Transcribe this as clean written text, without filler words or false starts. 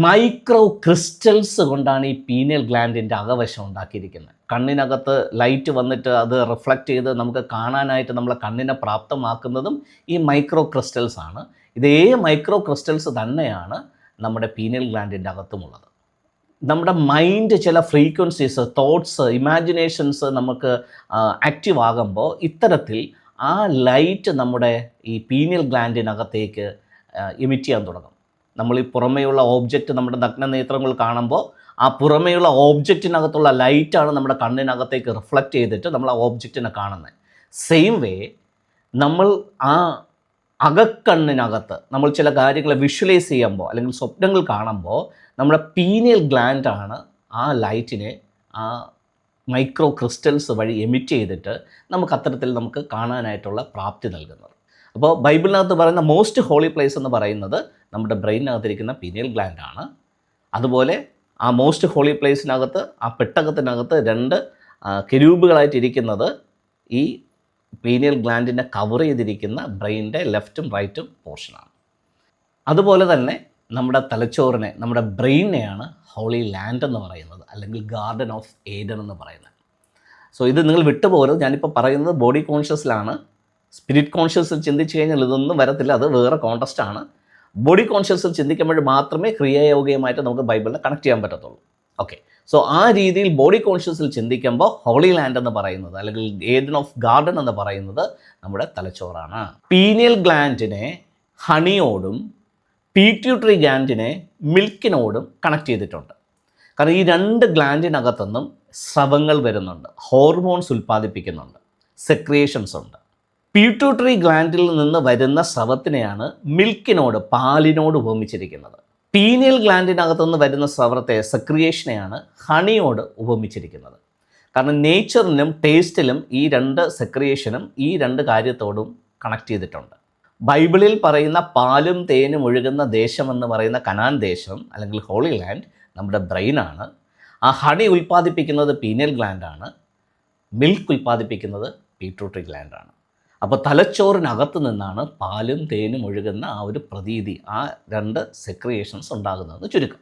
Micro crystals കൊണ്ടാണ് ഈ pineal ഗ്ലാൻഡിൻ്റെ അകവശം ഉണ്ടാക്കിയിരിക്കുന്നത്. കണ്ണിനകത്ത് ലൈറ്റ് വന്നിട്ട് അത് റിഫ്ലക്റ്റ് ചെയ്ത് നമുക്ക് കാണാനായിട്ട് നമ്മളെ കണ്ണിനെ പ്രാപ്തമാക്കുന്നതും ഈ മൈക്രോ ക്രിസ്റ്റൽസ് ആണ്. ഇതേ മൈക്രോ ക്രിസ്റ്റൽസ് തന്നെയാണ് നമ്മുടെ പീനിയൽ ഗ്ലാൻഡിൻ്റെ അകത്തുമുള്ളത്. നമ്മുടെ മൈൻഡ് ചില ഫ്രീക്വൻസീസ്, തോട്ട്സ്, ഇമാജിനേഷൻസ് നമുക്ക് ആക്റ്റീവ് ആകുമ്പോൾ ഇത്തരത്തിൽ ആ ലൈറ്റ് നമ്മുടെ ഈ പീനിയൽ ഗ്ലാൻഡിനകത്തേക്ക് എമിറ്റ് ചെയ്യാൻ തുടങ്ങും. നമ്മൾ ഈ പുറമേയുള്ള ഓബ്ജക്റ്റ് നമ്മുടെ നഗ്നനേത്രങ്ങൾ കാണുമ്പോൾ ആ പുറമേയുള്ള ഓബ്ജക്റ്റിനകത്തുള്ള ലൈറ്റാണ് നമ്മുടെ കണ്ണിനകത്തേക്ക് റിഫ്ലക്റ്റ് ചെയ്തിട്ട് നമ്മൾ ആ ഓബ്ജക്റ്റിനെ കാണുന്നത്. സെയിം വേ നമ്മൾ ആ അകക്കണ്ണിനകത്ത് നമ്മൾ ചില കാര്യങ്ങളെ വിഷ്വലൈസ് ചെയ്യുമ്പോൾ അല്ലെങ്കിൽ സ്വപ്നങ്ങൾ കാണുമ്പോൾ നമ്മുടെ പീനിയൽ ഗ്ലാൻഡാണ് ആ ലൈറ്റിനെ ആ മൈക്രോ ക്രിസ്റ്റൽസ് വഴി എമിറ്റ് ചെയ്തിട്ട് നമുക്ക് അത്തരത്തിൽ നമുക്ക് കാണാനായിട്ടുള്ള പ്രാപ്തി നൽകുന്നത്. അപ്പോൾ ബൈബിളിനകത്ത് പറയുന്ന മോസ്റ്റ് ഹോളി പ്ലേസ് എന്ന് പറയുന്നത് നമ്മുടെ ബ്രെയിനകത്തിരിക്കുന്ന പീനിയൽ ഗ്ലാൻഡാണ്. അതുപോലെ ആ മോസ്റ്റ് ഹോളി പ്ലേസിനകത്ത് ആ പെട്ടകത്തിനകത്ത് 2 കെരൂബുകളായിട്ടിരിക്കുന്നത് ഈ പീനിയൽ ഗ്ലാൻഡിനെ കവർ ചെയ്തിരിക്കുന്ന ബ്രെയിനിൻ്റെ ലെഫ്റ്റും റൈറ്റും പോർഷനാണ്. അതുപോലെ തന്നെ നമ്മുടെ തലച്ചോറിനെ, നമ്മുടെ ബ്രെയിനെയാണ് ഹോളി ലാൻഡ് എന്ന് പറയുന്നത്, അല്ലെങ്കിൽ ഗാർഡൻ ഓഫ് ഏഡൻ എന്ന് പറയുന്നത്. സോ ഇത് നിങ്ങൾ വിട്ടുപോകരുത്. ഞാനിപ്പോൾ പറയുന്നത് ബോഡി കോൺഷ്യസിലാണ്. സ്പിരിറ്റ് കോൺഷ്യസിൽ ചിന്തിച്ച് കഴിഞ്ഞാൽ ഇതൊന്നും വരത്തില്ല, അത് വേറെ കോണ്ടസ്റ്റാണ്. ബോഡി കോൺഷ്യസിൽ ചിന്തിക്കുമ്പോൾ മാത്രമേ ക്രിയായോഗീയമായിട്ട് നമുക്ക് ബൈബിളിനെ കണക്ട് ചെയ്യാൻ പറ്റത്തുള്ളൂ. ഓക്കെ, സോ ആ രീതിയിൽ ബോഡി കോൺഷ്യസിൽ ചിന്തിക്കുമ്പോൾ ഹോളി ലാൻഡ് എന്ന് പറയുന്നത്, അല്ലെങ്കിൽ ഏഡൻ ഓഫ് ഗാർഡൻ എന്ന് പറയുന്നത് നമ്മുടെ തലച്ചോറാണ്. പീനിയൽ ഗ്ലാൻഡിനെ ഹണിയോടും പീറ്റ്യൂട്ടറി ഗ്ലാൻഡിനെ മിൽക്കിനോടും കണക്ട് ചെയ്തിട്ടുണ്ട്. കാരണം ഈ 2 ഗ്ലാൻഡിനകത്തുനിന്നും സ്രവങ്ങൾ വരുന്നുണ്ട്, ഹോർമോൺസ് ഉൽപ്പാദിപ്പിക്കുന്നുണ്ട്, സെക്രിയേഷൻസ് ഉണ്ട്. പീറ്റ്യൂട്ടറി ഗ്ലാൻഡിൽ നിന്ന് വരുന്ന സ്രവത്തിനെയാണ് മിൽക്കിനോട്, പാലിനോട് ഉപമിച്ചിരിക്കുന്നത്. പീനിയൽ ഗ്ലാൻഡിനകത്തുനിന്ന് വരുന്ന സ്രവത്തെ, സെക്രിയേഷനെയാണ് ഹണിയോട് ഉപമിച്ചിരിക്കുന്നത്. കാരണം നേച്ചറിനും ടേസ്റ്റിലും ഈ 2 സെക്രിയേഷനും ഈ 2 കാര്യത്തോടും കണക്ട് ചെയ്തിട്ടുണ്ട്. ബൈബിളിൽ പറയുന്ന പാലും തേനും ഒഴുകുന്ന ദേശമെന്ന് പറയുന്ന കനാൻ ദേശം അല്ലെങ്കിൽ ഹോളി ലാൻഡ് നമ്മുടെ ബ്രെയിനാണ്. ആ ഹണി ഉൽപ്പാദിപ്പിക്കുന്നത് പീനിയൽ ഗ്ലാൻഡാണ്, മിൽക്ക് ഉൽപ്പാദിപ്പിക്കുന്നത് പീറ്റ്യൂട്ടറി ഗ്ലാൻഡാണ്. അപ്പോൾ തലച്ചോറിനകത്ത് നിന്നാണ് പാലും തേനും ഒഴുകുന്ന ആ ഒരു പ്രതീതി, ആ 2 സെക്രിയേഷൻസ് ഉണ്ടാകുന്നതെന്ന് ചുരുക്കം.